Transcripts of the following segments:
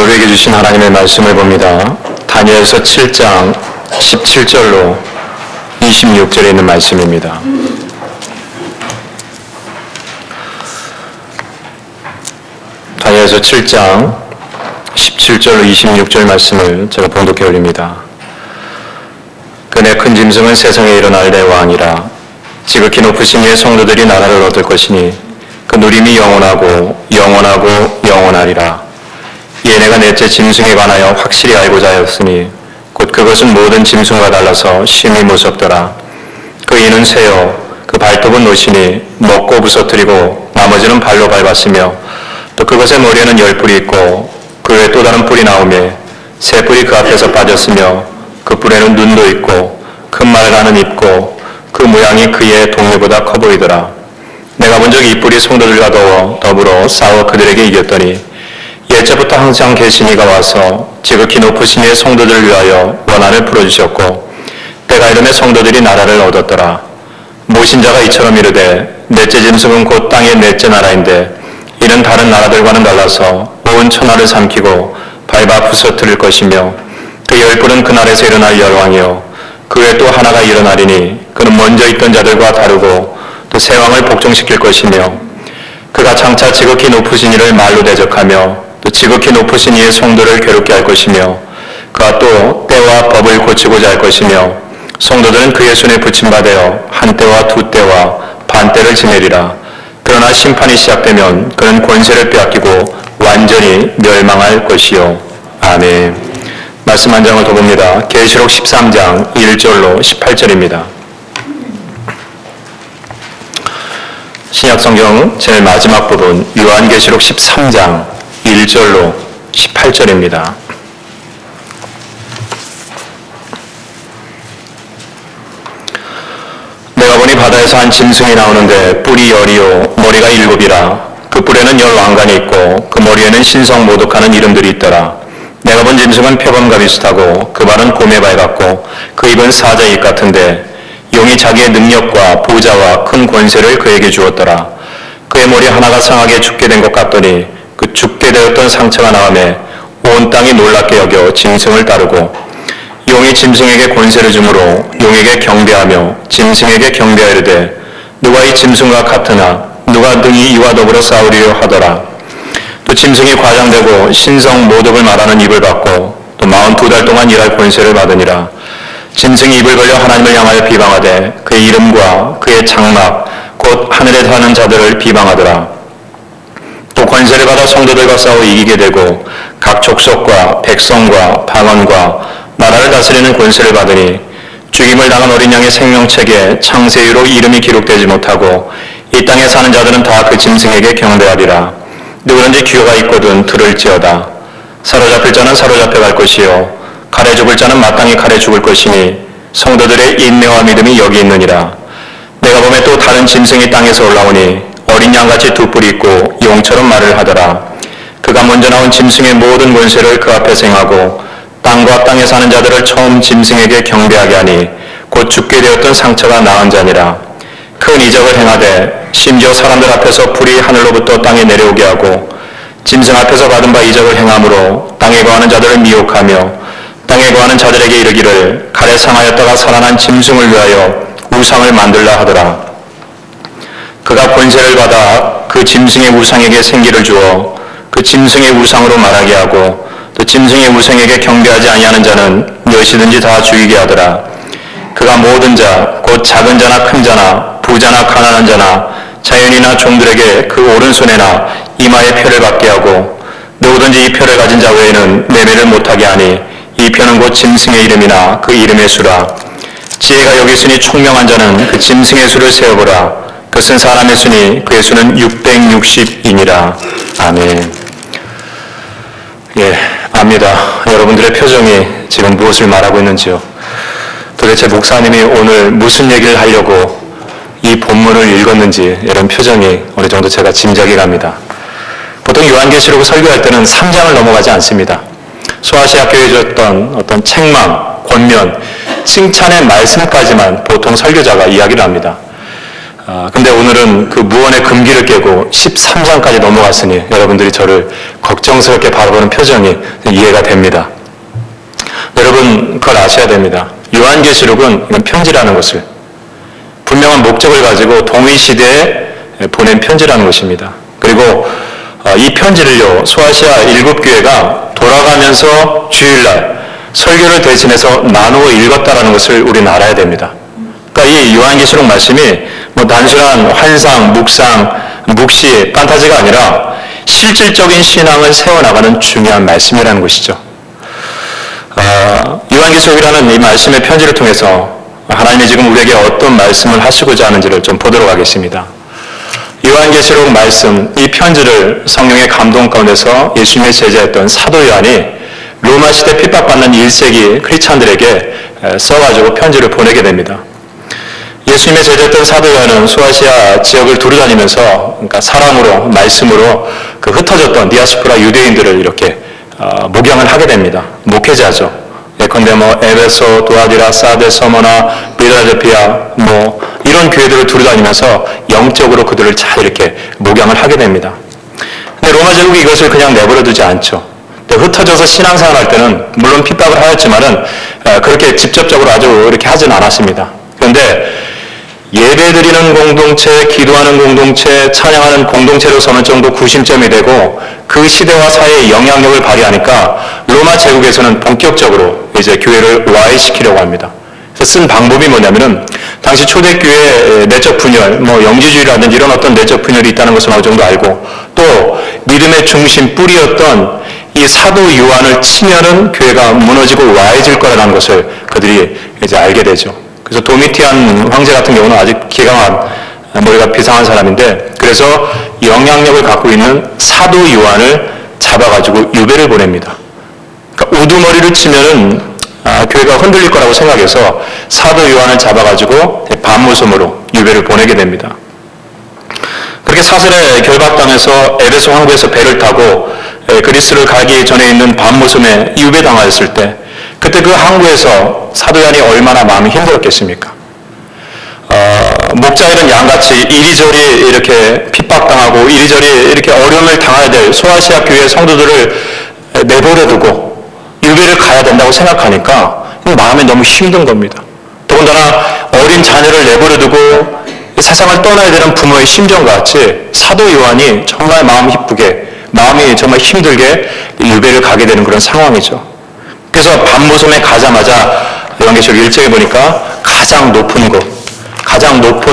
우리에게 주신 하나님의 말씀을 봅니다. 다니엘서 7장 17절로 26절에 있는 말씀입니다. 다니엘서 7장 17절로 26절 말씀을 제가 봉독해 올립니다. 그네 큰 짐승은 세상에 일어날 내 왕이라. 지극히 높으신 이의 성도들이 나라를 얻을 것이니 그 누림이 영원하고 영원하고 영원하리라. 이에 내가 넷째 짐승에 관하여 확실히 알고자 하였으니 곧 그것은 모든 짐승과 달라서 심히 무섭더라. 그 이는 새요 그 발톱은 노시니 먹고 부서뜨리고 나머지는 발로 밟았으며 또 그것의 머리에는 10뿔이 있고 그 외에 또 다른 뿔이 나오매 새 뿔이 그 앞에서 빠졌으며 그 뿔에는 눈도 있고 큰 말을 하는 입고 그 모양이 그의 동료보다 커 보이더라. 내가 본 적 이 뿔이 성도들과 더불어 싸워 그들에게 이겼더니 예전부터 항상 계신 이가 와서 지극히 높으신 이의 성도들을 위하여 원한을 풀어주셨고 때가 이름에 성도들이 나라를 얻었더라. 모신 자가 이처럼 이르되 넷째 짐승은 곧 땅의 넷째 나라인데 이는 다른 나라들과는 달라서 온 천하를 삼키고 밟아 부서뜨릴 것이며 그 10뿔은 그날에서 일어날 열왕이요 그 외에 또 하나가 일어나리니 그는 먼저 있던 자들과 다르고 또 새 왕을 복종시킬 것이며 그가 장차 지극히 높으신 이를 말로 대적하며 또 지극히 높으신 이의 성도를 괴롭게 할 것이며 그가 또 때와 법을 고치고자 할 것이며 성도들은 그의 손에 붙임받아 한때와 두때와 반때를 지내리라. 그러나 심판이 시작되면 그는 권세를 빼앗기고 완전히 멸망할 것이요. 아멘. 말씀 한 장을 더 봅니다. 계시록 13장 1절로 18절입니다. 신약성경 제일 마지막 부분 요한계시록 13장 1절로 18절입니다. 내가 보니 바다에서 한 짐승이 나오는데 뿔이 열이요 머리가 7이라. 그 뿔에는 10왕관이 있고 그 머리에는 신성 모독하는 이름들이 있더라. 내가 본 짐승은 표범과 비슷하고 그 발은 곰의 발 같고 그 입은 사자의 입 같은데 용이 자기의 능력과 부자와 큰 권세를 그에게 주었더라. 그의 머리 하나가 상하게 죽게 된 것 같더니 그 죽게 되었던 상처가 나오매 온 땅이 놀랍게 여겨 짐승을 따르고 용이 짐승에게 권세를 주므로 용에게 경배하며 짐승에게 경배하려되 누가 이 짐승과 같으나 누가 능히 이와 더불어 싸우리요 하더라. 또 짐승이 과장되고 신성 모독을 말하는 입을 받고 또 42달 동안 일할 권세를 받으니라. 짐승이 입을 벌려 하나님을 향하여 비방하되 그의 이름과 그의 장막 곧 하늘에 사는 자들을 비방하더라. 또 권세를 받아 성도들과 싸워 이기게 되고 각 족속과 백성과 방언과 나라를 다스리는 권세를 받으니 죽임을 당한 어린 양의 생명책에 창세유로 이름이 기록되지 못하고 이 땅에 사는 자들은 다 그 짐승에게 경배하리라. 누구든지 귀가 있거든 들을지어다. 사로잡힐 자는 사로잡혀 갈 것이요 칼에 죽을 자는 마땅히 칼에 죽을 것이니 성도들의 인내와 믿음이 여기 있느니라. 내가 보매 또 다른 짐승이 땅에서 올라오니 어린 양같이 두 뿔이 있고 용처럼 말을 하더라. 그가 먼저 나온 짐승의 모든 권세를 그 앞에서 행하고 땅과 땅에 사는 자들을 처음 짐승에게 경배하게 하니 곧 죽게 되었던 상처가 나은 자니라. 큰 이적을 행하되 심지어 사람들 앞에서 불이 하늘로부터 땅에 내려오게 하고 짐승 앞에서 받은 바 이적을 행함으로 땅에 거하는 자들을 미혹하며 땅에 거하는 자들에게 이르기를 칼에 상하였다가 살아난 짐승을 위하여 우상을 만들라 하더라. 그가 권세를 받아 그 짐승의 우상에게 생기를 주어 그 짐승의 우상으로 말하게 하고 또 짐승의 우상에게 경배하지 아니하는 자는 무엇이든지 다 죽이게 하더라. 그가 모든 자 곧 작은 자나 큰 자나 부자나 가난한 자나 자연이나 종들에게 그 오른손에나 이마에 표를 받게 하고 누구든지 이 표를 가진 자 외에는 매매를 못하게 하니 이 표는 곧 짐승의 이름이나 그 이름의 수라. 지혜가 여기 있으니 총명한 자는 그 짐승의 수를 세어보라. 그것은 사람의 수니 그의 수는 660이니라. 아멘. 예, 압니다. 여러분들의 표정이 지금 무엇을 말하고 있는지요. 도대체 목사님이 오늘 무슨 얘기를 하려고 이 본문을 읽었는지 이런 표정이 어느 정도 제가 짐작이 갑니다. 보통 요한계시록을 설교할 때는 3장을 넘어가지 않습니다. 소아시아 교회에 줬던 어떤 책망, 권면, 칭찬의 말씀까지만 보통 설교자가 이야기를 합니다. 근데 오늘은 그 무언의 금기를 깨고 13장까지 넘어갔으니 여러분들이 저를 걱정스럽게 바라보는 표정이 이해가 됩니다. 여러분 그걸 아셔야 됩니다. 요한계시록은 이건 편지라는 것을 분명한 목적을 가지고 동일시대에 보낸 편지라는 것입니다. 그리고 이 편지를요 소아시아 7교회가 돌아가면서 주일날 설교를 대신해서 나누어 읽었다라는 것을 우리는 알아야 됩니다. 그러니까 이 요한계시록 말씀이 뭐 단순한 환상, 묵상, 묵시, 판타지가 아니라 실질적인 신앙을 세워나가는 중요한 말씀이라는 것이죠. 요한계시록이라는 이 말씀의 편지를 통해서 하나님이 지금 우리에게 어떤 말씀을 하시고자 하는지를 좀 보도록 하겠습니다. 요한계시록 말씀, 이 편지를 성령의 감동 가운데서 예수님의 제자였던 사도 요한이 로마 시대 핍박받는 1세기 크리스찬들에게 써가지고 편지를 보내게 됩니다. 예수님의 제자였던 사도 요한은 소아시아 지역을 두루다니면서 그러니까 사랑으로 말씀으로 그 흩어졌던 디아스포라 유대인들을 이렇게 목양을 하게 됩니다. 목회자죠. 예컨대 뭐 에베소, 도아디라, 사데, 서머나, 빌라델피아 뭐 이런 교회들을 두루다니면서 영적으로 그들을 잘 이렇게 목양을 하게 됩니다. 근데 로마 제국이 이것을 그냥 내버려 두지 않죠. 흩어져서 신앙생활 할 때는 물론 핍박을 하였지만은 그렇게 직접적으로 아주 이렇게 하진 않았습니다. 그런데 예배드리는 공동체, 기도하는 공동체, 찬양하는 공동체로서는 정도 구심점이 되고 그 시대와 사회의 영향력을 발휘하니까 로마 제국에서는 본격적으로 이제 교회를 와해시키려고 합니다. 그래서 쓴 방법이 뭐냐면은 당시 초대교회 내적 분열, 영지주의라든지 이런 어떤 내적 분열이 있다는 것을 어느 정도 알고 또 믿음의 중심 뿌리였던 이 사도 요한을 치면은 교회가 무너지고 와해질 거라는 것을 그들이 이제 알게 되죠. 그래서 도미티안 황제 같은 경우는 아직 기가 막 머리가 비상한 사람인데 그래서 영향력을 갖고 있는 사도 요한을 잡아가지고 유배를 보냅니다. 그러니까 우두머리를 치면은 교회가 흔들릴 거라고 생각해서 사도 요한을 잡아가지고 반모섬으로 유배를 보내게 됩니다. 그렇게 사슬에 결박당해서 에베소 항구에서 배를 타고 그리스를 가기 전에 있는 반모섬에 유배당하였을 때 그때 그 항구에서 사도 요한이 얼마나 마음이 힘들었겠습니까? 목자이는 양같이 이리저리 이렇게 핍박당하고 이리저리 이렇게 어려움을 당해야 될 소아시아 교회 성도들을 내버려 두고 유배를 가야 된다고 생각하니까 마음이 너무 힘든 겁니다. 더군다나 어린 자녀를 내버려 두고 세상을 떠나야 되는 부모의 심정과 같이 사도 요한이 정말 마음 기쁘게 마음이 정말 힘들게 유배를 가게 되는 그런 상황이죠. 그래서 반모섬에 가자마자 요한계시록 1장에 보니까 가장 높은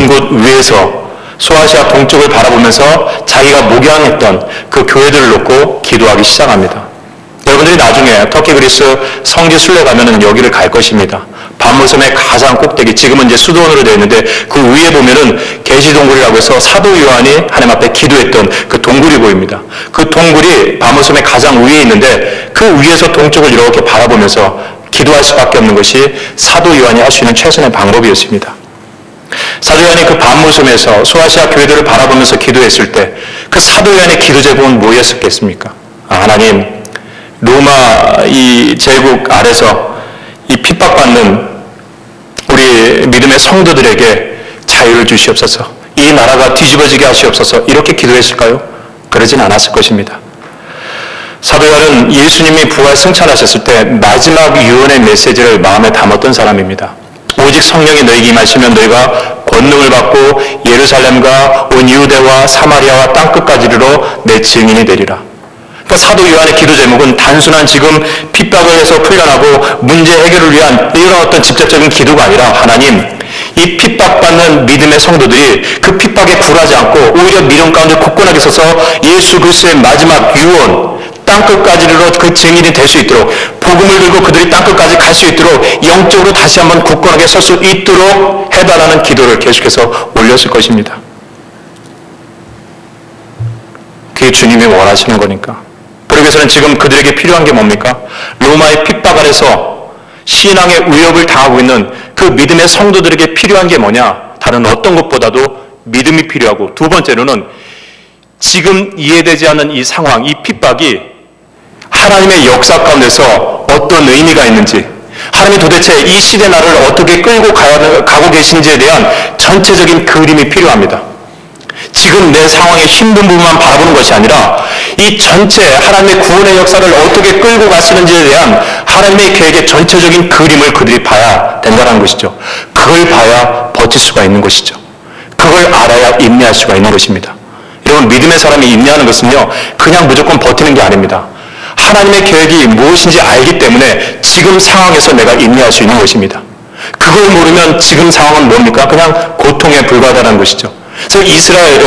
곳 위에서 소아시아 동쪽을 바라보면서 자기가 목양했던 그 교회들을 놓고 기도하기 시작합니다. 여러분들이 나중에 터키 그리스 성지 순례 가면은 여기를 갈 것입니다. 반모섬의 가장 꼭대기, 지금은 이제 수도원으로 되어 있는데 그 위에 보면은 계시동굴이라고 해서 사도 요한이 하나님 앞에 기도했던 그 동굴이 보입니다. 그 동굴이 반모섬의 가장 위에 있는데 그 위에서 동쪽을 이렇게 바라보면서 기도할 수밖에 없는 것이 사도 요한이 할 수 있는 최선의 방법이었습니다. 사도 요한이 그 반모섬에서 소아시아 교회들을 바라보면서 기도했을 때 그 사도 요한의 기도 제목은 뭐였었겠습니까? 하나님, 로마 이 제국 아래서 이 핍박받는 우리 믿음의 성도들에게 자유를 주시옵소서. 이 나라가 뒤집어지게 하시옵소서. 이렇게 기도했을까요? 그러진 않았을 것입니다. 사도 요한은 예수님이 부활 승천하셨을 때 마지막 유언의 메시지를 마음에 담았던 사람입니다. 오직 성령이 너희에게 임하시면 너희가 권능을 받고 예루살렘과 온 유대와 사마리아와 땅끝까지 이르러 내 증인이 되리라. 그러니까 사도 요한의 기도 제목은 단순한 지금 핍박을 해서 풀려나고 문제 해결을 위한 이런 어떤 직접적인 기도가 아니라 하나님, 이 핍박받는 믿음의 성도들이 그 핍박에 굴하지 않고 오히려 믿음 가운데 굳건하게 서서 예수 그리스도의 마지막 유언, 땅끝까지 이르러 그 증인이 될 수 있도록 복음을 들고 그들이 땅끝까지 갈 수 있도록 영적으로 다시 한번 굳건하게 설 수 있도록 해달라는 기도를 계속해서 올렸을 것입니다. 그게 주님이 원하시는 거니까. 그러기 위해서는 지금 그들에게 필요한 게 뭡니까? 로마의 핍박 아래서 신앙의 위협을 당하고 있는 그 믿음의 성도들에게 필요한 게 뭐냐? 다른 어떤 것보다도 믿음이 필요하고 두 번째로는 지금 이해되지 않는 이 상황, 이 핍박이 하나님의 역사 가운데서 어떤 의미가 있는지, 하나님이 도대체 이 시대 나를 어떻게 끌고 가고 계신지에 대한 전체적인 그림이 필요합니다. 지금 내 상황의 힘든 부분만 바라보는 것이 아니라 이 전체 하나님의 구원의 역사를 어떻게 끌고 가시는지에 대한 하나님의 계획의 전체적인 그림을 그들이 봐야 된다는 것이죠. 그걸 봐야 버틸 수가 있는 것이죠. 그걸 알아야 인내할 수가 있는 것입니다. 여러분, 믿음의 사람이 인내하는 것은요, 그냥 무조건 버티는 게 아닙니다. 하나님의 계획이 무엇인지 알기 때문에 지금 상황에서 내가 인내할 수 있는 것입니다. 그걸 모르면 지금 상황은 뭡니까? 그냥 고통에 불과하다는 것이죠. 그래서 이스라엘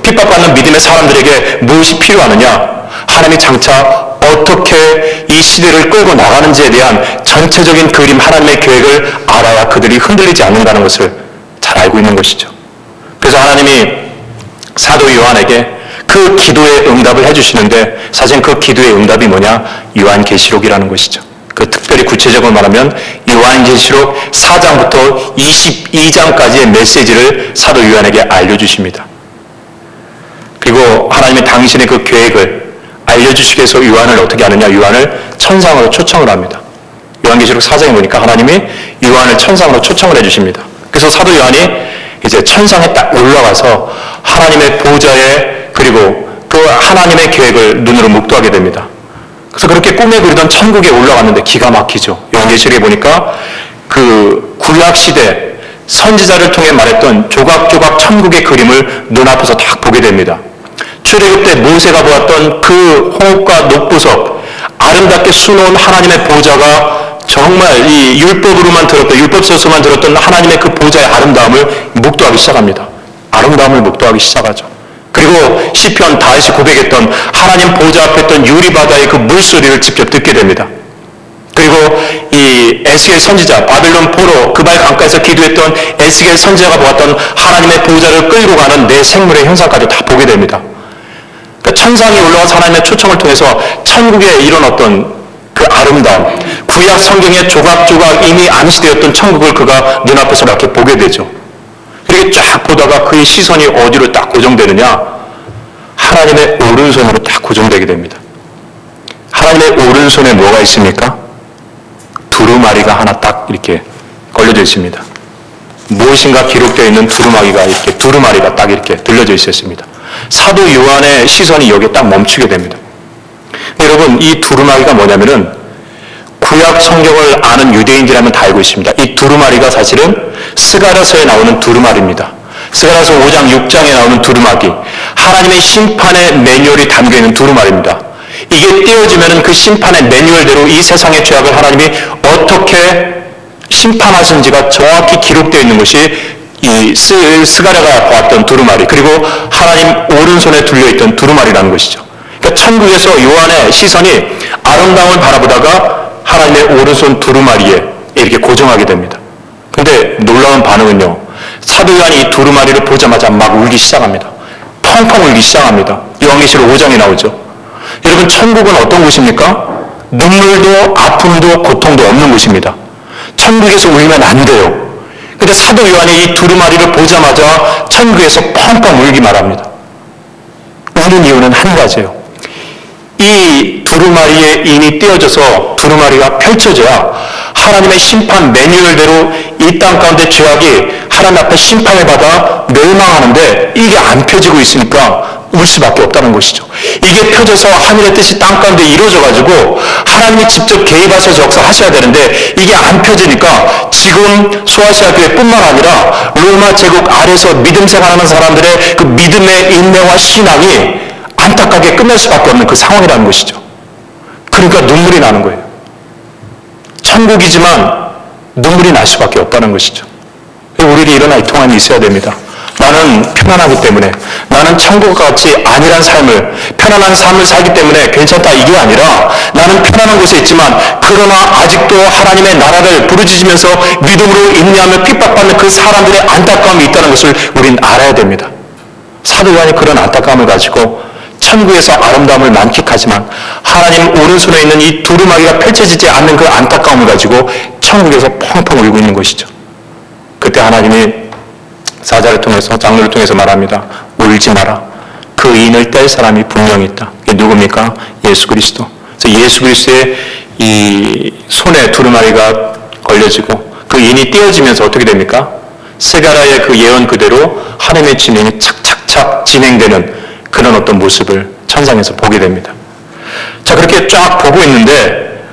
핍박받는 믿음의 사람들에게 무엇이 필요하느냐? 하나님이 장차 어떻게 이 시대를 끌고 나가는지에 대한 전체적인 그림, 하나님의 계획을 알아야 그들이 흔들리지 않는다는 것을 잘 알고 있는 것이죠. 그래서 하나님이 사도 요한에게 그 기도의 응답을 해주시는데 사실 그 기도의 응답이 뭐냐? 요한계시록이라는 것이죠. 그 특별히 구체적으로 말하면 요한계시록 4장부터 22장까지의 메시지를 사도 요한에게 알려주십니다. 그리고 하나님이 당신의 그 계획을 알려주시기 위해서 요한을 어떻게 하느냐? 요한을 천상으로 초청을 합니다. 요한계시록 4장에 보니까 하나님이 요한을 천상으로 초청을 해주십니다. 그래서 사도 요한이 이제 천상에 딱 올라가서 하나님의 보좌에 그리고 그 하나님의 계획을 눈으로 묵도하게 됩니다. 그래서 그렇게 꿈에 그리던 천국에 올라갔는데 기가 막히죠. 요한계시록에 보니까 그 구약시대 선지자를 통해 말했던 조각조각 천국의 그림을 눈앞에서 딱 보게 됩니다. 출애굽 때 모세가 보았던 그 홍옥과 녹부석, 아름답게 수놓은 하나님의 보좌가 정말 이 율법으로만 들었던, 율법서서만 들었던 하나님의 그 보좌의 아름다움을 목도하기 시작합니다. 아름다움을 목도하기 시작하죠. 그리고 시편 다윗이 고백했던 하나님 보좌 앞에 있던 유리바다의 그 물소리를 직접 듣게 됩니다. 그리고 이 에스겔 선지자, 바벨론 포로 그발 강가에서 기도했던 에스겔 선지자가 보았던 하나님의 보좌를 끌고 가는 내 생물의 형상까지 다 보게 됩니다. 그러니까 천상이 올라와서 하나님의 초청을 통해서 천국에 이런 어떤 그 아름다움, 구약 성경에 조각조각 이미 암시되었던 천국을 그가 눈앞에서 이렇게 보게 되죠. 그렇게 쫙 보다가 그의 시선이 어디로 딱 고정되느냐? 하나님의 오른손으로 딱 고정되게 됩니다. 하나님의 오른손에 뭐가 있습니까? 두루마리가 하나 딱 이렇게 걸려져 있습니다. 무엇인가 기록되어 있는 두루마리가 딱 이렇게 들려져 있었습니다. 사도 요한의 시선이 여기에 딱 멈추게 됩니다. 여러분, 이 두루마리가 뭐냐면은 구약 성경을 아는 유대인들이라면 다 알고 있습니다. 이 두루마리가 사실은 스가랴서에 나오는 두루마리입니다. 스가랴서 5장, 6장에 나오는 두루마리, 하나님의 심판의 매뉴얼이 담겨있는 두루마리입니다. 이게 떼어지면 그 심판의 매뉴얼대로 이 세상의 죄악을 하나님이 어떻게 심판하신지가 정확히 기록되어 있는 것이 이 스가랴가 보았던 두루마리, 그리고 하나님 오른손에 둘려있던 두루마리라는 것이죠. 그러니까 천국에서 요한의 시선이 아름다움을 바라보다가 하나님의 오른손 두루마리에 이렇게 고정하게 됩니다. 그런데 놀라운 반응은요, 사도 요한이 이 두루마리를 보자마자 막 울기 시작합니다. 펑펑 울기 시작합니다. 요한계시록 5장에 나오죠. 여러분, 천국은 어떤 곳입니까? 눈물도 아픔도 고통도 없는 곳입니다. 천국에서 울면 안 돼요. 근데 사도 요한이 이 두루마리를 보자마자 천국에서 펑펑 울기만 합니다. 우는 이유는 한 가지예요. 이 두루마리에 인이 떼어져서 두루마리가 펼쳐져야 하나님의 심판 매뉴얼대로 이 땅 가운데 죄악이 하나님 앞에 심판을 받아 멸망하는데 이게 안 펴지고 있으니까 울 수밖에 없다는 것이죠. 이게 펴져서 하늘의 뜻이 땅 가운데 이루어져가지고 하나님이 직접 개입하셔서 역사하셔야 되는데 이게 안 펴지니까 지금 소아시아 교회뿐만 아니라 로마 제국 아래서 믿음 생활하는 사람들의 그 믿음의 인내와 신앙이 안타깝게 끝날 수밖에 없는 그 상황이라는 것이죠. 그러니까 눈물이 나는 거예요. 천국이지만 눈물이 날 수밖에 없다는 것이죠. 우리는 이런 통함이 있어야 됩니다. 나는 편안하기 때문에, 나는 천국같이 안일한 삶을, 편안한 삶을 살기 때문에 괜찮다 이게 아니라 나는 편안한 곳에 있지만 그러나 아직도 하나님의 나라를 부르짖으면서 믿음으로 인내하며 핍박받는 그 사람들의 안타까움이 있다는 것을 우리는 알아야 됩니다. 사도 요한이 그런 안타까움을 가지고 천국에서 아름다움을 만끽하지만 하나님 오른손에 있는 이 두루마리가 펼쳐지지 않는 그 안타까움을 가지고 천국에서 펑펑 울고 있는 것이죠. 그때 하나님이 사자를 통해서, 장로를 통해서 말합니다. 울지 마라. 그 인을 뗄 사람이 분명히 있다. 이게 누굽니까? 예수 그리스도. 그래서 예수 그리스도의 이 손에 두루마리가 걸려지고 그 인이 떼어지면서 어떻게 됩니까? 스가랴의 그 예언 그대로 하나님의 진행이 착착착 진행되는 그런 어떤 모습을 천상에서 보게 됩니다. 자, 그렇게 쫙 보고 있는데,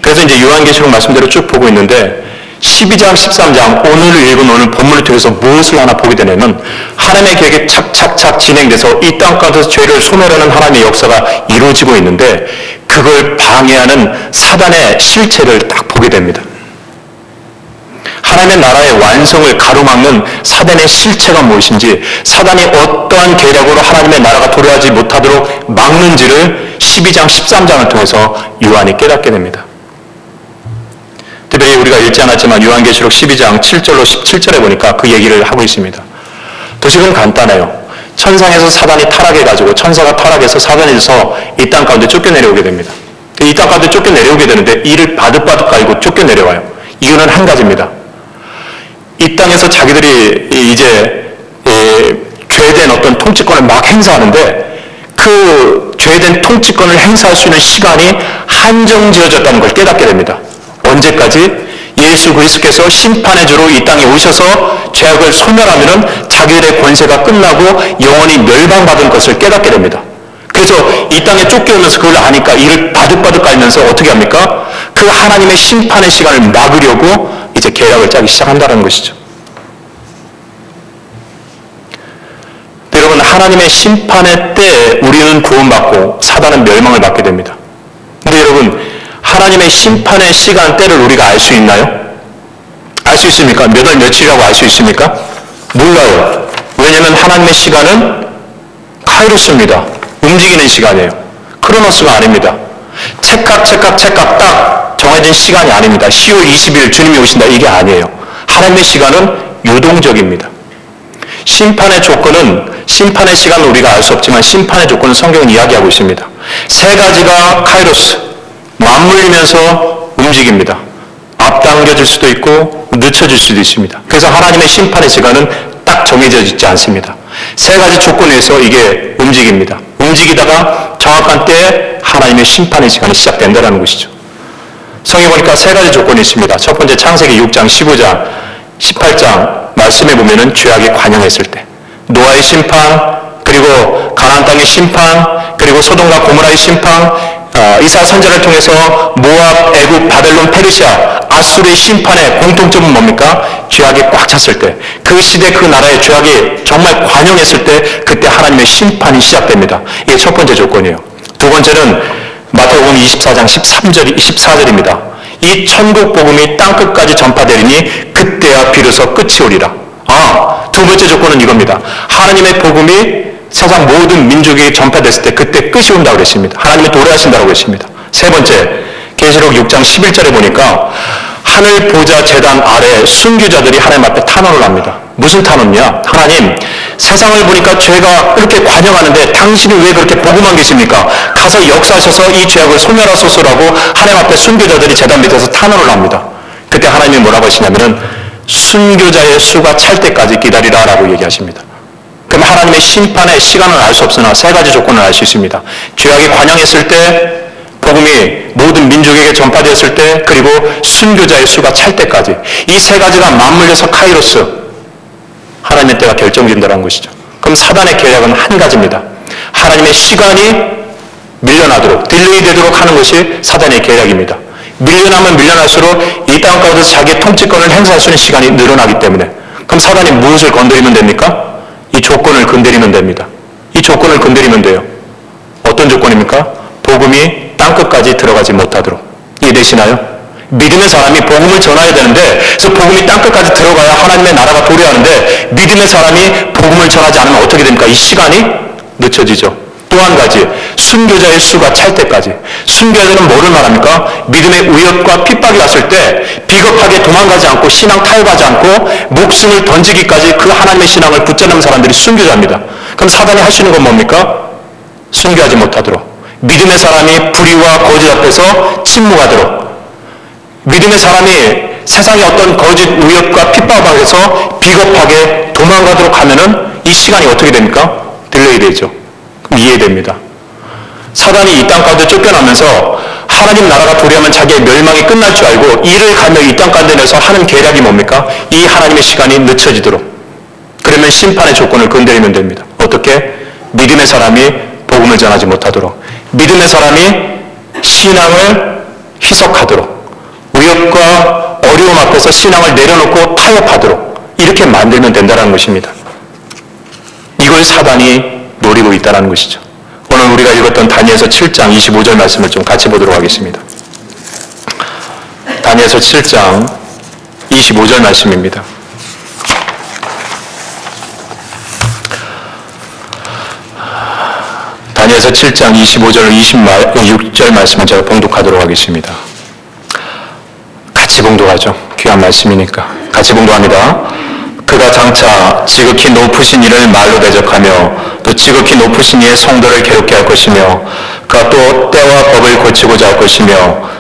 그래서 이제 요한계시록 말씀대로 쭉 보고 있는데 12장, 13장 오늘 읽은 오늘 본문을 통해서 무엇을 하나 보게 되냐면 하나님의 계획이 착착착 진행돼서 이 땅 가운데서 죄를 소멸하는 하나님의 역사가 이루어지고 있는데 그걸 방해하는 사단의 실체를 딱 보게 됩니다. 하나님의 나라의 완성을 가로막는 사단의 실체가 무엇인지, 사단이 어떠한 계략으로 하나님의 나라가 도래하지 못하도록 막는지를 12장, 13장을 통해서 요한이 깨닫게 됩니다. 특별히 우리가 읽지 않았지만 요한계시록 12장 7절로 17절에 보니까 그 얘기를 하고 있습니다. 도식은 간단해요. 천상에서 사단이 타락해가지고 천사가 타락해서 사단에서 이 땅 가운데 쫓겨내려오게 됩니다. 이 땅 가운데 쫓겨내려오게 되는데 이를 바득바득 깔고 쫓겨내려와요. 이유는 한 가지입니다. 이 땅에서 자기들이 이제 죄된 어떤 통치권을 막 행사하는데 그 죄된 통치권을 행사할 수 있는 시간이 한정지어졌다는 걸 깨닫게 됩니다. 언제까지? 예수 그리스도께서 심판의 주로 이 땅에 오셔서 죄악을 소멸하면 자기들의 권세가 끝나고 영원히 멸망받은 것을 깨닫게 됩니다. 그래서 이 땅에 쫓겨오면서 그걸 아니까 이를 바득바득 깔면서 어떻게 합니까? 그 하나님의 심판의 시간을 막으려고 이제 계략을 짜기 시작한다는 것이죠. 여러분, 하나님의 심판의 때에 우리는 구원받고 사단은 멸망을 받게 됩니다. 근데 여러분, 하나님의 심판의 시간대를 우리가 알 수 있나요? 알 수 있습니까? 몇 월 며칠이라고 알 수 있습니까? 몰라요. 왜냐하면 하나님의 시간은 카이로스입니다. 움직이는 시간이에요. 크로노스가 아닙니다. 찰칵 딱 정해진 시간이 아닙니다. 10월 20일 주님이 오신다 이게 아니에요. 하나님의 시간은 유동적입니다. 심판의 조건은 심판의 시간을 우리가 알 수 없지만 심판의 조건은 성경은 이야기하고 있습니다. 세 가지가 카이로스, 맞물리면서 움직입니다. 앞당겨질 수도 있고 늦춰질 수도 있습니다. 그래서 하나님의 심판의 시간은 딱 정해져 있지 않습니다. 세 가지 조건에서 이게 움직입니다. 움직이다가 정확한 때에 하나님의 심판의 시간이 시작된다는 것이죠. 성경에 보니까 세 가지 조건이 있습니다. 첫 번째 창세기 6장, 15장, 18장 말씀해 보면은 죄악이 관영했을 때 노아의 심판, 그리고 가나안 땅의 심판, 그리고 소돔과 고모라의 심판, 이사 선지자를 통해서 모압, 애굽, 바벨론, 페르시아, 아수르의 심판의 공통점은 뭡니까? 죄악이 꽉 찼을 때, 그 시대 그 나라의 죄악이 정말 관영했을 때 그때 하나님의 심판이 시작됩니다. 이게 첫 번째 조건이에요. 두 번째는 마태복음 24장 14절입니다. 이 천국 복음이 땅끝까지 전파되리니 그때야 비로소 끝이 오리라. 두 번째 조건은 이겁니다. 하나님의 복음이 세상 모든 민족에게 전파됐을 때 그때 끝이 온다고 그랬습니다. 하나님이 도래하신다고 그랬습니다. 세 번째, 계시록 6장 11절에 보니까 하늘 보좌 제단 아래 순교자들이 하나님 앞에 탄원을 합니다. 무슨 탄원이냐? 하나님, 세상을 보니까 죄가 이렇게 관영하는데 당신이 왜 그렇게 복음만 계십니까? 가서 역사하셔서 이 죄악을 소멸하소서라고 하나님 앞에 순교자들이 제단 밑에서 탄원을 합니다. 그때 하나님이 뭐라고 하시냐면은 순교자의 수가 찰 때까지 기다리라 라고 얘기하십니다. 그럼 하나님의 심판의 시간을 알 수 없으나 세 가지 조건을 알 수 있습니다. 죄악이 관영했을 때, 복음이 모든 민족에게 전파되었을 때, 그리고 순교자의 수가 찰 때까지 이 세 가지가 맞물려서 카이로스, 하나님의 때가 결정된다는 것이죠. 그럼 사단의 계략은 한 가지입니다. 하나님의 시간이 밀려나도록, 딜레이 되도록 하는 것이 사단의 계략입니다. 밀려나면 밀려날수록 이 땅 가운데서 자기의 통치권을 행사할 수 있는 시간이 늘어나기 때문에, 그럼 사단이 무엇을 건드리면 됩니까? 이 조건을 건드리면 됩니다. 이 조건을 건드리면 돼요. 어떤 조건입니까? 복음이 땅끝까지 들어가지 못하도록. 이해되시나요? 믿음의 사람이 복음을 전해야 되는데, 그래서 복음이 땅끝까지 들어가야 하나님의 나라가 도래하는데, 믿음의 사람이 복음을 전하지 않으면 어떻게 됩니까? 이 시간이 늦춰지죠. 또 한 가지, 순교자의 수가 찰 때까지. 순교자들은 뭐를 말합니까? 믿음의 위협과 핍박이 왔을 때 비겁하게 도망가지 않고 신앙 타협하지 않고 목숨을 던지기까지 그 하나님의 신앙을 붙잡는 사람들이 순교자입니다. 그럼 사단이 할 수 있는 건 뭡니까? 순교하지 못하도록. 믿음의 사람이 불의와 거짓 앞에서 침묵하도록. 믿음의 사람이 세상의 어떤 거짓 위협과 핍박 앞에서 비겁하게 도망가도록 하면은 이 시간이 어떻게 됩니까? 딜레이 되죠. 이해됩니다. 사단이 이 땅 가운데 쫓겨나면서 하나님 나라가 도래하면 자기의 멸망이 끝날 줄 알고 이를 가며 이 땅 가운데 내서 하는 계략이 뭡니까? 이 하나님의 시간이 늦춰지도록. 그러면 심판의 조건을 건드리면 됩니다. 어떻게? 믿음의 사람이 복음을 전하지 못하도록, 믿음의 사람이 신앙을 희석하도록, 위협과 어려움 앞에서 신앙을 내려놓고 타협하도록 이렇게 만들면 된다는 것입니다. 이걸 사단이 노리고 있다는 것이죠. 오늘 우리가 읽었던 다니엘서 7장 25절 말씀을 좀 같이 보도록 하겠습니다. 다니엘서 7장 25절 말씀입니다. 다니엘서 7장 25절 26절 말씀을 제가 봉독하도록 하겠습니다. 같이 봉독하죠. 귀한 말씀이니까. 같이 봉독합니다. 그가 장차 지극히 높으신 이를 말로 대적하며 또 지극히 높으신 이의 성도를 괴롭게 할 것이며 그가 또 때와 법을 고치고자 할 것이며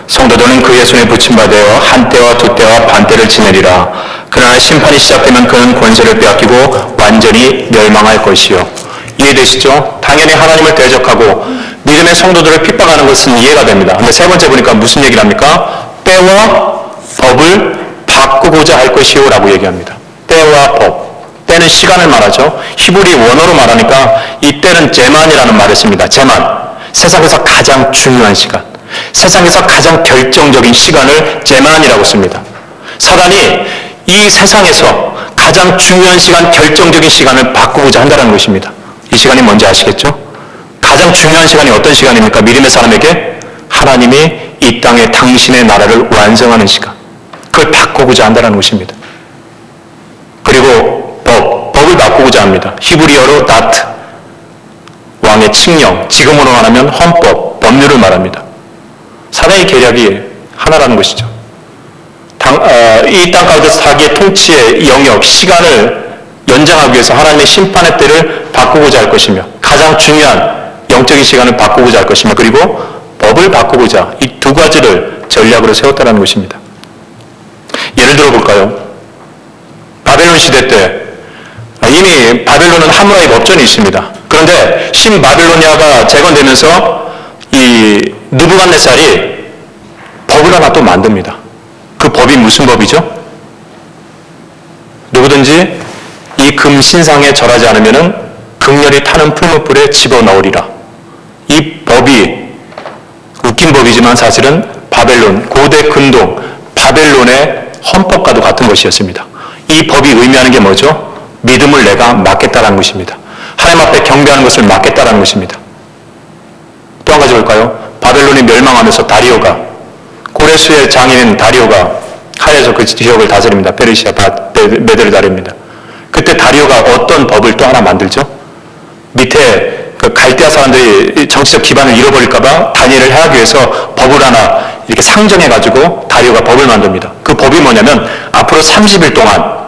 성도들은 그의 손에 붙임받아 한 때와 두 때와 반 때를 지내리라. 그러나 심판이 시작되면 그는 권세를 빼앗기고 완전히 멸망할 것이요. 이해되시죠? 당연히 하나님을 대적하고 믿음의 성도들을 핍박하는 것은 이해가 됩니다. 근데 세 번째 보니까 무슨 얘기를 합니까? 때와 법을 바꾸고자 할 것이요 라고 얘기합니다. 때와 법. 때는 시간을 말하죠. 히브리 원어로 말하니까 이 때는 제만이라는 말을 씁니다. 제만. 세상에서 가장 중요한 시간. 세상에서 가장 결정적인 시간을 제만이라고 씁니다. 사단이 이 세상에서 가장 중요한 시간, 결정적인 시간을 바꾸고자 한다는 것입니다. 이 시간이 뭔지 아시겠죠? 가장 중요한 시간이 어떤 시간입니까? 믿음의 사람에게 하나님이 이 이 땅에 당신의 나라를 완성하는 시간, 그걸 바꾸고자 한다는 것입니다. 그리고 법을 바꾸고자 합니다. 히브리어로 다트, 왕의 칙령, 지금으로 말하면 헌법, 법률을 말합니다. 사단의 계략이 하나라는 것이죠. 이 땅 가운데서 자기의 통치의 영역, 시간을 연장하기 위해서 하나님의 심판의 때를 바꾸고자 할 것이며, 가장 중요한 영적인 시간을 바꾸고자 할 것이며, 그리고 법을 바꾸고자 이 두 가지를 전략으로 세웠다는 것입니다. 예를 들어 볼까요? 바벨론 시대 때 이미 바벨론은 하므라비 법전이 있습니다. 그런데 신바빌로니아가 재건되면서 이 느부갓네살이 법을 하나 또 만듭니다. 그 법이 무슨 법이죠? 누구든지 이 금 신상에 절하지 않으면은 극렬히 타는 풀무불에 집어넣으리라. 이 법이 웃긴 법이지만 사실은 바벨론, 고대 근동 바벨론의 헌법과도 같은 것이었습니다. 이 법이 의미하는 게 뭐죠? 믿음을 내가 맡겠다라는 것입니다. 하나님 앞에 경배하는 것을 맡겠다라는 것입니다. 또 한 가지 볼까요? 바벨론이 멸망하면서 다리오가, 고레스의 장인인 다리오가 하에서 그 지역을 다스립니다. 페르시아 메드를 다립니다. 그때 다리오가 어떤 법을 또 하나 만들죠? 밑에 그 갈대아 사람들이 정치적 기반을 잃어버릴까봐 다니엘을 해하기 위해서 법을 하나 이렇게 상정해가지고 다리오가 법을 만듭니다. 그 법이 뭐냐면 앞으로 30일 동안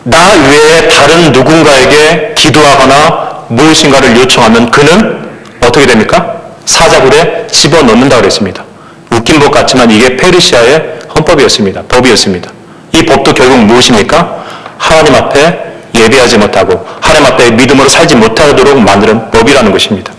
나 외에 다른 누군가에게 기도하거나 무엇인가를 요청하면 그는 어떻게 됩니까? 사자굴에 집어넣는다고 그랬습니다. 웃긴 법 같지만 이게 페르시아의 헌법이었습니다. 법이었습니다. 이 법도 결국 무엇입니까? 하나님 앞에 예배하지 못하고 하나님 앞에 믿음으로 살지 못하도록 만드는 법이라는 것입니다.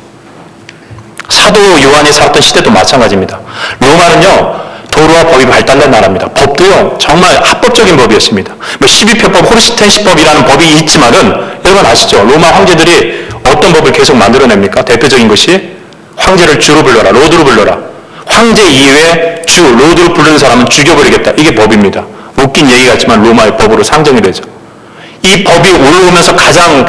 사도 요한이 살았던 시대도 마찬가지입니다. 로마는요, 도로와 법이 발달된 나라입니다. 법도요, 정말 합법적인 법이었습니다. 12표법, 호르스텐시법이라는 법이 있지만은 여러분 아시죠? 로마 황제들이 어떤 법을 계속 만들어냅니까? 대표적인 것이 황제를 주로 불러라, 로드로 불러라. 황제 이외에 주, 로드로 부르는 사람은 죽여버리겠다. 이게 법입니다. 웃긴 얘기 같지만 로마의 법으로 상정이 되죠. 이 법이 올라오면서 가장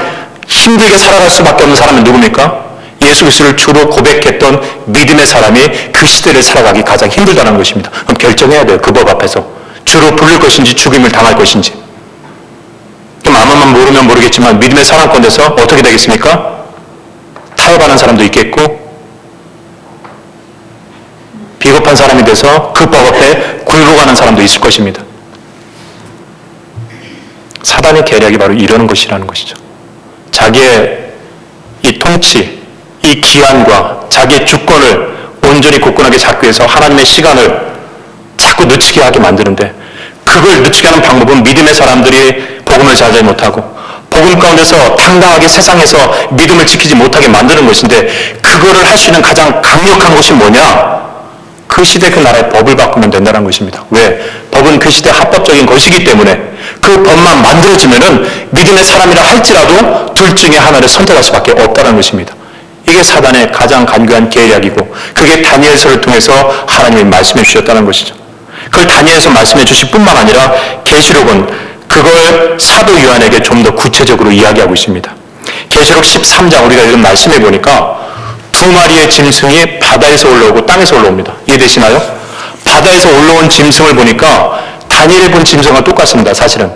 힘들게 살아갈 수밖에 없는 사람은 누굽니까? 예수 그리스도를 주로 고백했던 믿음의 사람이 그 시대를 살아가기 가장 힘들다는 것입니다. 그럼 결정해야 돼요. 그 법 앞에서. 주로 부를 것인지 죽임을 당할 것인지. 그럼 아무만 모르면 모르겠지만 믿음의 사람권에서 어떻게 되겠습니까? 타협하는 사람도 있겠고 비겁한 사람이 돼서 그 법 앞에 굴러가는 사람도 있을 것입니다. 사단의 계략이 바로 이러는 것이라는 것이죠. 자기의 이 통치, 이 기한과 자기의 주권을 온전히 굳건하게 잡기 위해서 하나님의 시간을 자꾸 늦추게 하게 만드는데, 그걸 늦추게 하는 방법은 믿음의 사람들이 복음을 잘하지 못하고 복음 가운데서 당당하게 세상에서 믿음을 지키지 못하게 만드는 것인데, 그거를 할 수 있는 가장 강력한 것이 뭐냐? 그 시대 그 나라의 법을 바꾸면 된다는 것입니다. 왜? 법은 그 시대 합법적인 것이기 때문에 그 법만 만들어지면은 믿음의 사람이라 할지라도 둘 중에 하나를 선택할 수밖에 없다는 것입니다. 이게 사단의 가장 간교한 계략이고, 그게 다니엘서를 통해서 하나님이 말씀해 주셨다는 것이죠. 그걸 다니엘서 말씀해 주실 뿐만 아니라 계시록은 그걸 사도 요한에게 좀 더 구체적으로 이야기하고 있습니다. 계시록 13장 우리가 지금 말씀해 보니까 두 마리의 짐승이 바다에서 올라오고 땅에서 올라옵니다. 이해되시나요? 바다에서 올라온 짐승을 보니까 다니엘이 본 짐승과 똑같습니다. 사실은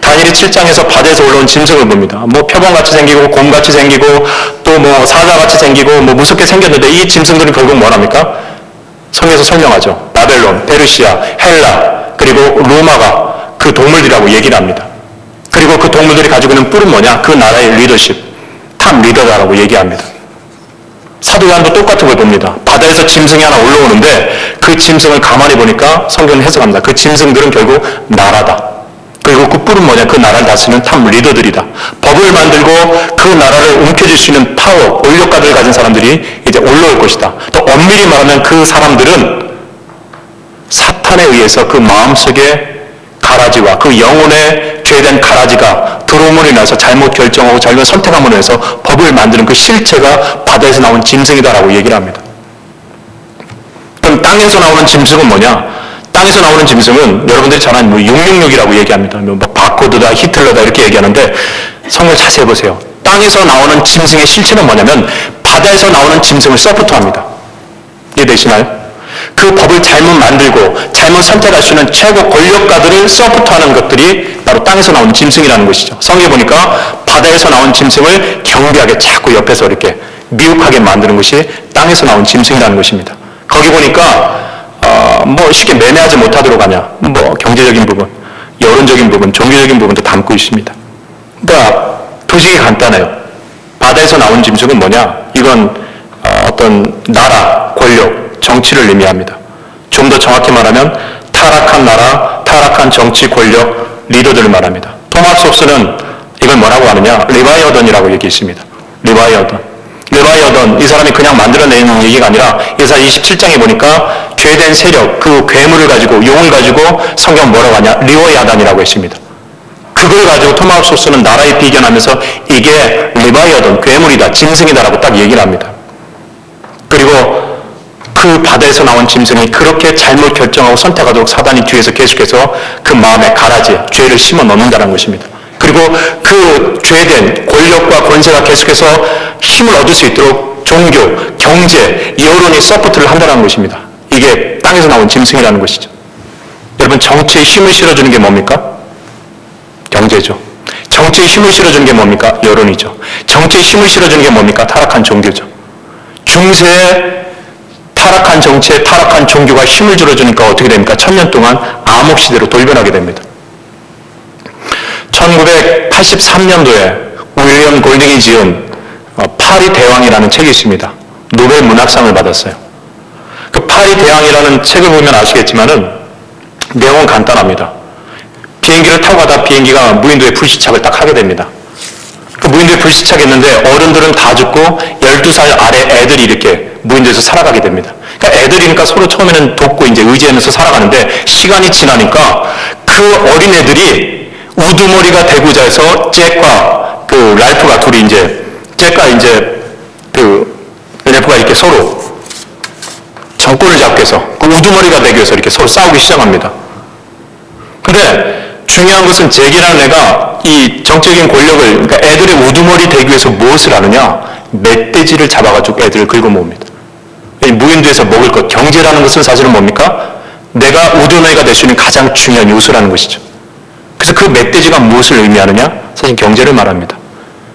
다니엘이 7장에서 바다에서 올라온 짐승을 봅니다. 뭐 표범같이 생기고 곰같이 생기고 또 뭐 사자같이 생기고 뭐 무섭게 생겼는데, 이 짐승들은 결국 뭐랍니까? 성경에서 설명하죠. 바벨론, 페르시아, 헬라, 그리고 로마가 그 동물들이라고 얘기를 합니다. 그리고 그 동물들이 가지고 있는 뿔은 뭐냐? 그 나라의 리더십, 탑 리더다라고 얘기합니다. 사도 요한도 똑같은 걸 봅니다. 바다에서 짐승이 하나 올라오는데 그 짐승을 가만히 보니까 성경은 해석합니다. 그 짐승들은 결국 나라다. 그리고 그 뿔은 뭐냐? 그 나라를 다스리는 탑 리더들이다. 법을 만들고 그 나라를 움켜쥘 수 있는 파워, 권력가들을 가진 사람들이 이제 올라올 것이다. 또 엄밀히 말하면 그 사람들은 사탄에 의해서 그 마음속에 가라지와 그 영혼의 죄된 가라지가 들어옴으로 인해서 잘못 결정하고 잘못 선택함으로 인해서 법을 만드는 그 실체가 바다에서 나온 짐승이다라고 얘기를 합니다. 그럼 땅에서 나오는 짐승은 뭐냐? 땅에서 나오는 짐승은 여러분들이 잘 아는 666이라고 얘기합니다. 뭐 바코드다, 히틀러다 이렇게 얘기하는데, 성경을 자세히 보세요. 땅에서 나오는 짐승의 실체는 뭐냐면 바다에서 나오는 짐승을 서포트합니다. 이해되시나요? 그 법을 잘못 만들고 잘못 선택할 수 있는 최고 권력가들을 서포트하는 것들이 바로 땅에서 나온 짐승이라는 것이죠. 성경에 보니까 바다에서 나온 짐승을 경비하게 자꾸 옆에서 이렇게 미혹하게 만드는 것이 땅에서 나온 짐승이라는 것입니다. 거기 보니까 뭐 쉽게 매매하지 못하도록 하냐, 뭐 경제적인 부분, 여론적인 부분, 종교적인 부분도 담고 있습니다. 그러니까 도식이 간단해요. 바다에서 나온 짐승은 뭐냐? 이건 어떤 나라, 권력, 정치를 의미합니다. 좀 더 정확히 말하면 타락한 나라, 타락한 정치, 권력, 리더들을 말합니다. 토마스 홉스는 이걸 뭐라고 하느냐? 리바이어던이라고 얘기했습니다. 리바이어던, 이 사람이 그냥 만들어내는 얘기가 아니라 예사 27장에 보니까 죄된 세력, 그 괴물을 가지고, 용을 가지고 성경 뭐라고 하냐? 리오야단이라고 했습니다. 그걸 가지고 토마스 홉스는 나라에 비견하면서 이게 리바이어던, 괴물이다, 짐승이다라고 딱 얘기를 합니다. 그리고 그 바다에서 나온 짐승이 그렇게 잘못 결정하고 선택하도록 사단이 뒤에서 계속해서 그 마음에 가라지, 죄를 심어 넣는다는 것입니다. 그리고 그 죄된 권력과 권세가 계속해서 힘을 얻을 수 있도록 종교, 경제, 여론이 서포트를 한다는 것입니다. 이게 땅에서 나온 짐승이라는 것이죠. 여러분, 정치에 힘을 실어주는 게 뭡니까? 경제죠. 정치에 힘을 실어주는 게 뭡니까? 여론이죠. 정치에 힘을 실어주는 게 뭡니까? 타락한 종교죠. 중세에 타락한 정치에 타락한 종교가 힘을 줄여주니까 어떻게 됩니까? 1000년 동안 암흑시대로 돌변하게 됩니다. 1983년도에 윌리엄 골딩이 지은 파리 대왕이라는 책이 있습니다. 노벨 문학상을 받았어요. 그 파리 대왕이라는 책을 보면 아시겠지만은 내용은 간단합니다. 비행기를 타고 가다 비행기가 무인도에 불시착을 딱 하게 됩니다. 그 무인도에 불시착했는데 어른들은 다 죽고 12살 아래 애들이 이렇게 무인도에서 살아가게 됩니다. 그러니까 애들이니까 서로 처음에는 돕고 이제 의지하면서 살아가는데 시간이 지나니까 그 어린애들이 우두머리가 되고자 해서 잭과 그 랄프가 둘이 이제 잭과 이제 그 랄프가 이렇게 서로 정권을 잡기 위해서 그 우두머리가 되기 위해서 이렇게 서로 싸우기 시작합니다. 근데 중요한 것은 잭이라는 애가 이 정적인 권력을, 그러니까 애들의 우두머리 되기 위해서 무엇을 하느냐? 멧돼지를 잡아가지고 애들을 긁어모읍니다. 무인도에서 먹을 것, 경제라는 것은 사실은 뭡니까? 내가 우두머리가 될 수 있는 가장 중요한 요소라는 것이죠. 그래서 그 멧돼지가 무엇을 의미하느냐? 사실 경제를 말합니다.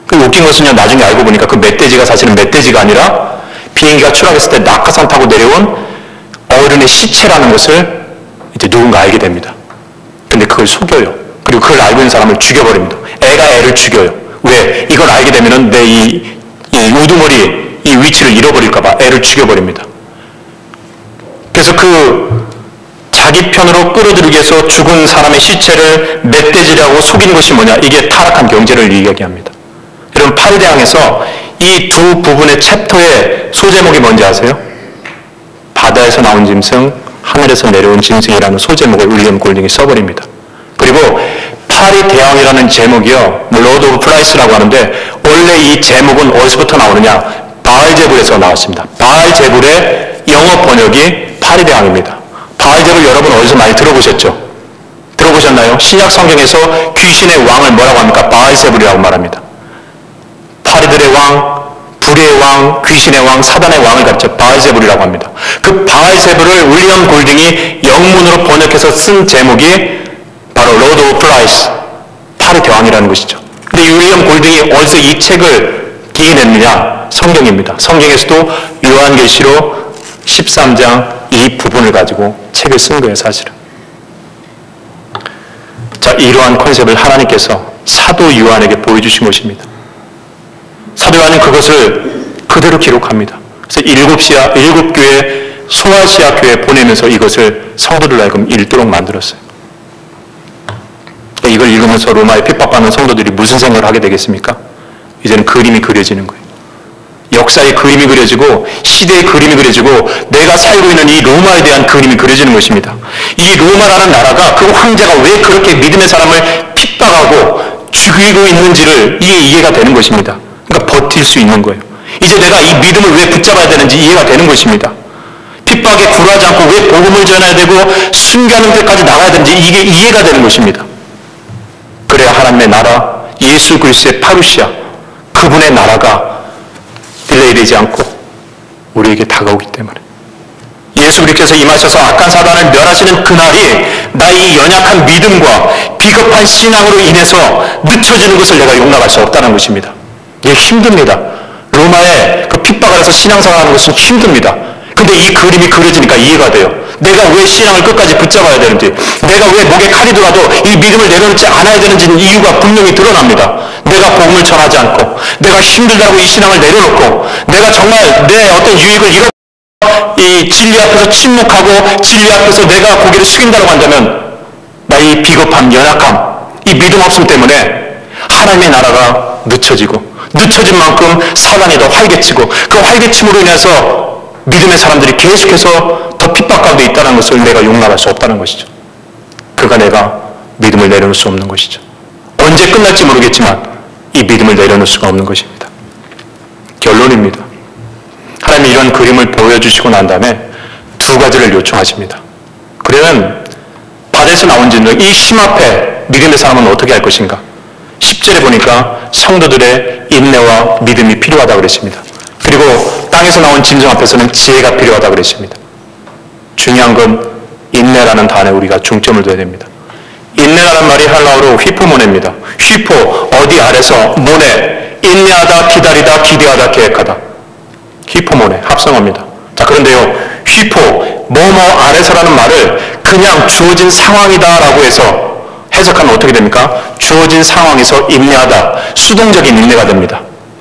그 웃긴 것은요, 나중에 알고 보니까 그 멧돼지가 사실은 멧돼지가 아니라 비행기가 추락했을 때 낙하산 타고 내려온 어른의 시체라는 것을 이제 누군가 알게 됩니다. 근데 그걸 속여요. 그리고 그걸 알고 있는 사람을 죽여버립니다. 애가 애를 죽여요. 왜? 이걸 알게 되면은 내 이 우두머리 이 위치를 잃어버릴까봐 애를 죽여버립니다. 그래서 그 자기 편으로 끌어들이기 위해서 죽은 사람의 시체를 멧돼지라고 속이는 것이 뭐냐? 이게 타락한 경제를 이야기합니다. 여러분, 파리대왕에서 이 두 부분의 챕터의 소제목이 뭔지 아세요? 바다에서 나온 짐승, 하늘에서 내려온 짐승이라는 소제목을 윌리엄 골딩이 써버립니다. 그리고 파리대왕이라는 제목이요, 로드 오브 프라이스라고 하는데 원래 이 제목은 어디서부터 나오느냐? 바알제불에서 나왔습니다. 바알제불의 영어 번역이 파리대왕입니다. 바알제불 여러분 어디서 많이 들어보셨죠? 들어보셨나요? 신약 성경에서 귀신의 왕을 뭐라고 합니까? 바알제불이라고 말합니다. 파리들의 왕, 불의 왕, 귀신의 왕, 사단의 왕을 가르쳐 바알제불이라고 합니다. 그 바알제불을 윌리엄 골딩이 영문으로 번역해서 쓴 제목이 바로 로드 오브 프라이스, 파리대왕이라는 것이죠. 근데 윌리엄 골딩이 어디서 이 책을 기인했느냐? 성경입니다. 성경에서도 요한계시록 13장 이 부분을 가지고 책을 쓴 거예요, 사실은. 자, 이러한 컨셉을 하나님께서 사도 요한에게 보여주신 것입니다. 사도 요한은 그것을 그대로 기록합니다. 그래서 일곱 교회, 소아시아 교회에 보내면서 이것을 성도들 하여금 읽도록 만들었어요. 이걸 읽으면서 로마에 핍박받는 성도들이 무슨 생각을 하게 되겠습니까? 이제는 그림이 그려지는 거예요. 역사의 그림이 그려지고 시대의 그림이 그려지고 내가 살고 있는 이 로마에 대한 그림이 그려지는 것입니다. 이 로마라는 나라가 그 황제가 왜 그렇게 믿음의 사람을 핍박하고 죽이고 있는지를 이해가 되는 것입니다. 그러니까 버틸 수 있는 거예요. 이제 내가 이 믿음을 왜 붙잡아야 되는지 이해가 되는 것입니다. 핍박에 굴하지 않고 왜 복음을 전해야 되고 순교하는 데까지 나가야 되는지 이게 이해가 되는 것입니다. 그래야 하나님의 나라, 예수 그리스도의 파루시아, 그분의 나라가 딜레이되지 않고 우리에게 다가오기 때문에 예수 그리스도께서 임하셔서 악한 사단을 멸하시는 그날이 나의 연약한 믿음과 비겁한 신앙으로 인해서 늦춰지는 것을 내가 용납할 수 없다는 것입니다. 이게 힘듭니다. 로마의 그 핍박 아래서 신앙생활하는 것은 힘듭니다. 근데 이 그림이 그려지니까 이해가 돼요. 내가 왜 신앙을 끝까지 붙잡아야 되는지, 내가 왜 목에 칼이 들어와도 이 믿음을 내려놓지 않아야 되는지는 이유가 분명히 드러납니다. 내가 복음을 전하지 않고, 내가 힘들다고 이 신앙을 내려놓고, 내가 정말 내 어떤 유익을 잃어 이 진리 앞에서 침묵하고 진리 앞에서 내가 고개를 숙인다고 한다면 나의 비겁함, 연약함, 이 믿음 없음 때문에 하나님의 나라가 늦춰진 만큼 사단이 더 활개치고 그 활개침으로 인해서 믿음의 사람들이 계속해서 더 핍박 가운데 있다는 것을 내가 용납할 수 없다는 것이죠. 그가 내가 믿음을 내려놓을 수 없는 것이죠. 언제 끝날지 모르겠지만 이 믿음을 내려놓을 수가 없는 것입니다. 결론입니다. 하나님이 이런 그림을 보여주시고 난 다음에 두 가지를 요청하십니다. 그러면 바다에서 나온 진들, 이 힘 앞에 믿음의 사람은 어떻게 할 것인가? 10절에 보니까 성도들의 인내와 믿음이 필요하다고 그랬습니다. 그리고 땅에서 나온 짐승 앞에서는 지혜가 필요하다고 그랬습니다. 중요한 건 인내라는 단어에 우리가 중점을 둬야 됩니다. 인내라는 말이 헬라어로 휘포모네입니다. 휘포, 어디 아래서, 모네, 인내하다, 기다리다, 기대하다, 계획하다. 휘포모네, 합성어입니다. 자, 그런데요, 휘포, 뭐뭐 아래서라는 말을 그냥 주어진 상황이다라고 해서 해석하면 어떻게 됩니까? 주어진 상황에서 인내하다, 수동적인 인내가 됩니다.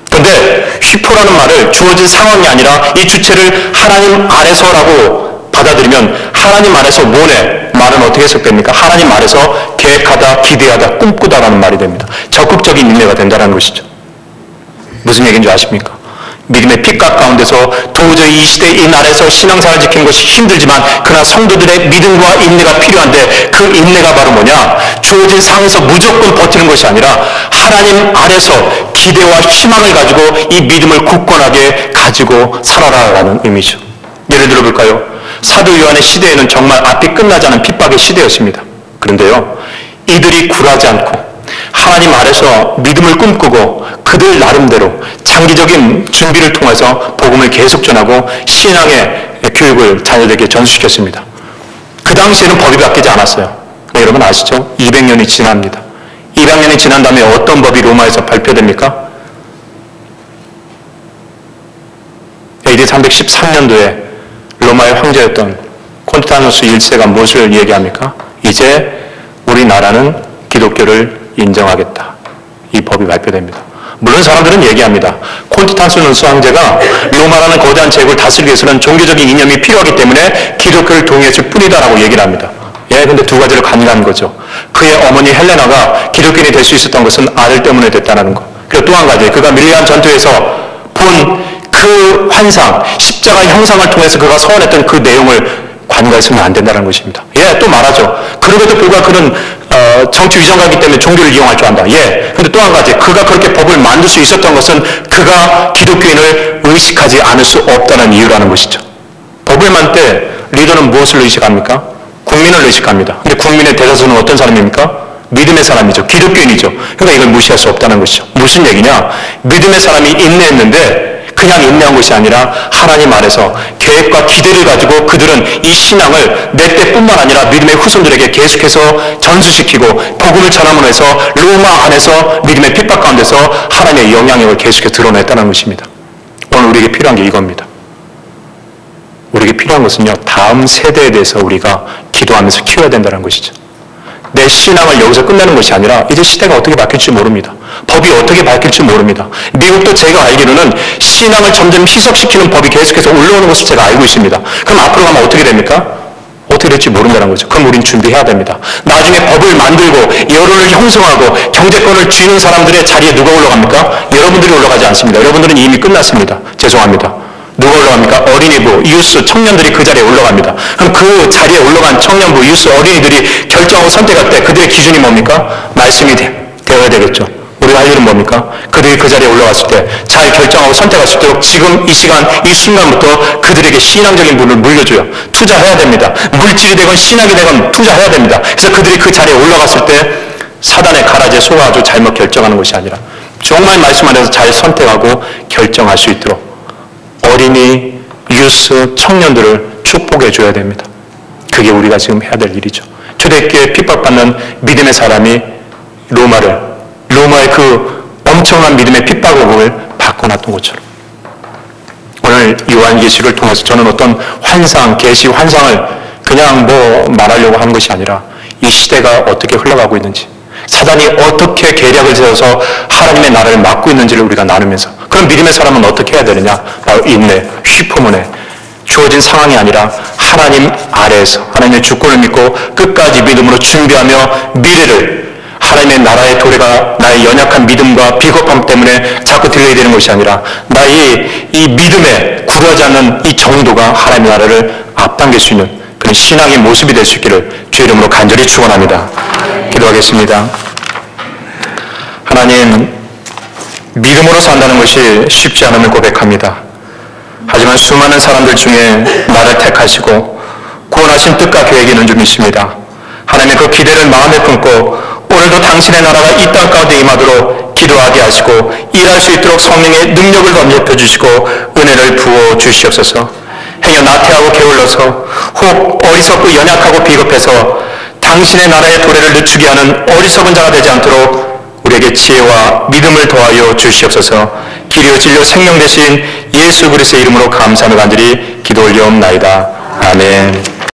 그런데 휘포라는 말을 주어진 상황이 아니라 이 주체를 하나님 아래서라고 받아들이면 하나님 아래서 모네, 말은 어떻게 해석됩니까? 하나님 아래서 계획하다, 기대하다, 꿈꾸다라는 말이 됩니다. 적극적인 인내가 된다는 것이죠. 무슨 얘기인지 아십니까? 믿음의 핍박 가운데서 도저히 이 시대 이 날에서 신앙생활을 지키는 것이 힘들지만 그러나 성도들의 믿음과 인내가 필요한데 그 인내가 바로 뭐냐? 주어진 상황에서 무조건 버티는 것이 아니라 하나님 안에서 기대와 희망을 가지고 이 믿음을 굳건하게 가지고 살아라라는 의미죠. 예를 들어볼까요? 사도 요한의 시대에는 정말 앞이 끝나지 않은 핍박의 시대였습니다. 그런데요, 이들이 굴하지 않고 하나님 아래서 믿음을 꿈꾸고 그들 나름대로 장기적인 준비를 통해서 복음을 계속 전하고 신앙의 교육을 자녀들에게 전수시켰습니다. 그 당시에는 법이 바뀌지 않았어요. 네, 여러분 아시죠? 200년이 지납니다. 200년이 지난 다음에 어떤 법이 로마에서 발표됩니까? AD 313년도에 로마의 황제였던 콘스탄티누스 1세가 무엇을 얘기합니까? 이제 우리나라는 기독교를 인정하겠다. 이 법이 발표됩니다. 물론 사람들은 얘기합니다. 콘스탄티누스 황제가 로마라는 거대한 제국을 다스리기 위해서는 종교적인 이념이 필요하기 때문에 기독교를 동의했을 뿐이다라고 얘기를 합니다. 예, 근데 두 가지를 간과한 거죠. 그의 어머니 헬레나가 기독교인이 될 수 있었던 것은 아들 때문에 됐다는 것. 그리고 또 한 가지, 그가 밀리안 전투에서 본 그 환상, 십자가 형상을 통해서 그가 서원했던 그 내용을 간과해서는 안 된다는 것입니다. 예, 또 말하죠. 그럼에도 불구하고 그는 정치 위정가이기 때문에 종교를 이용할 줄 안다. 예. 근데 또 한 가지, 그가 그렇게 법을 만들 수 있었던 것은 그가 기독교인을 의식하지 않을 수 없다는 이유라는 것이죠. 법을 만들 때 리더는 무엇을 의식합니까? 국민을 의식합니다. 근데 국민의 대다수는 어떤 사람입니까? 믿음의 사람이죠. 기독교인이죠. 그러니까 이걸 무시할 수 없다는 것이죠. 무슨 얘기냐? 믿음의 사람이 인내했는데 그냥 인내한 것이 아니라 하나님 안에서 계획과 기대를 가지고 그들은 이 신앙을 내 때뿐만 아니라 믿음의 후손들에게 계속해서 전수시키고 복음을 전함으로 해서 로마 안에서 믿음의 핍박 가운데서 하나님의 영향력을 계속해서 드러냈다는 것입니다. 오늘 우리에게 필요한 게 이겁니다. 우리에게 필요한 것은요, 다음 세대에 대해서 우리가 기도하면서 키워야 된다는 것이죠. 내 신앙을 여기서 끝내는 것이 아니라 이제 시대가 어떻게 바뀔지 모릅니다. 법이 어떻게 바뀔지 모릅니다. 미국도 제가 알기로는 신앙을 점점 희석시키는 법이 계속해서 올라오는 것을 제가 알고 있습니다. 그럼 앞으로 가면 어떻게 됩니까? 어떻게 될지 모른다는 거죠. 그럼 우린 준비해야 됩니다. 나중에 법을 만들고 여론을 형성하고 경제권을 쥐는 사람들의 자리에 누가 올라갑니까? 여러분들이 올라가지 않습니다. 여러분들은 이미 끝났습니다. 죄송합니다. 누가 올라갑니까? 어린이부, 유스, 청년들이 그 자리에 올라갑니다. 그럼 그 자리에 올라간 청년부, 유스, 어린이들이 결정하고 선택할 때 그들의 기준이 뭡니까? 말씀이 되어야 되겠죠. 우리가 할 일은 뭡니까? 그들이 그 자리에 올라갔을 때 잘 결정하고 선택할 수 있도록 지금 이 시간, 이 순간부터 그들에게 신앙적인 부분을 물려줘요. 투자해야 됩니다. 물질이 되건 신학이 되건 투자해야 됩니다. 그래서 그들이 그 자리에 올라갔을 때 사단의 가라지에 속아가지고 잘못 결정하는 것이 아니라 정말 말씀 안에서 잘 선택하고 결정할 수 있도록 어린이, 유스, 청년들을 축복해 줘야 됩니다. 그게 우리가 지금 해야 될 일이죠. 초대교회 핍박받는 믿음의 사람이 로마의 그 엄청난 믿음의 핍박을 바꿔놨던 것처럼 오늘 요한계시를 통해서 저는 어떤 계시 환상을 그냥 말하려고 하는 것이 아니라 이 시대가 어떻게 흘러가고 있는지, 사단이 어떻게 계략을 세워서 하나님의 나라를 막고 있는지를 우리가 나누면서, 그럼 믿음의 사람은 어떻게 해야 되느냐? 바로 인내, 휘포문에 주어진 상황이 아니라 하나님 아래에서 하나님의 주권을 믿고 끝까지 믿음으로 준비하며 미래를, 하나님의 나라의 도래가 나의 연약한 믿음과 비겁함 때문에 자꾸 딜레이 되는 것이 아니라 나의 이 믿음에 굴하지 않는 이 정도가 하나님의 나라를 앞당길 수 있는 그런 신앙의 모습이 될 수 있기를 주의 이름으로 간절히 축원합니다. 기도하겠습니다. 하나님, 믿음으로 산다는 것이 쉽지 않음을 고백합니다. 하지만 수많은 사람들 중에 나를 택하시고 구원하신 뜻과 계획이 있는 줄 믿습니다. 하나님의 그 기대를 마음에 품고 오늘도 당신의 나라가 이 땅 가운데 임하도록 기도하게 하시고 일할 수 있도록 성령의 능력을 덤벼 주시고 은혜를 부어 주시옵소서. 행여 나태하고 게을러서 혹 어리석고 연약하고 비겁해서 당신의 나라의 도래를 늦추게 하는 어리석은 자가 되지 않도록 우리에게 지혜와 믿음을 더하여 주시옵소서. 길이요 진리요 생명 되신 예수 그리스도의 이름으로 감사하며 간절히 기도 올리옵나이다. 아멘.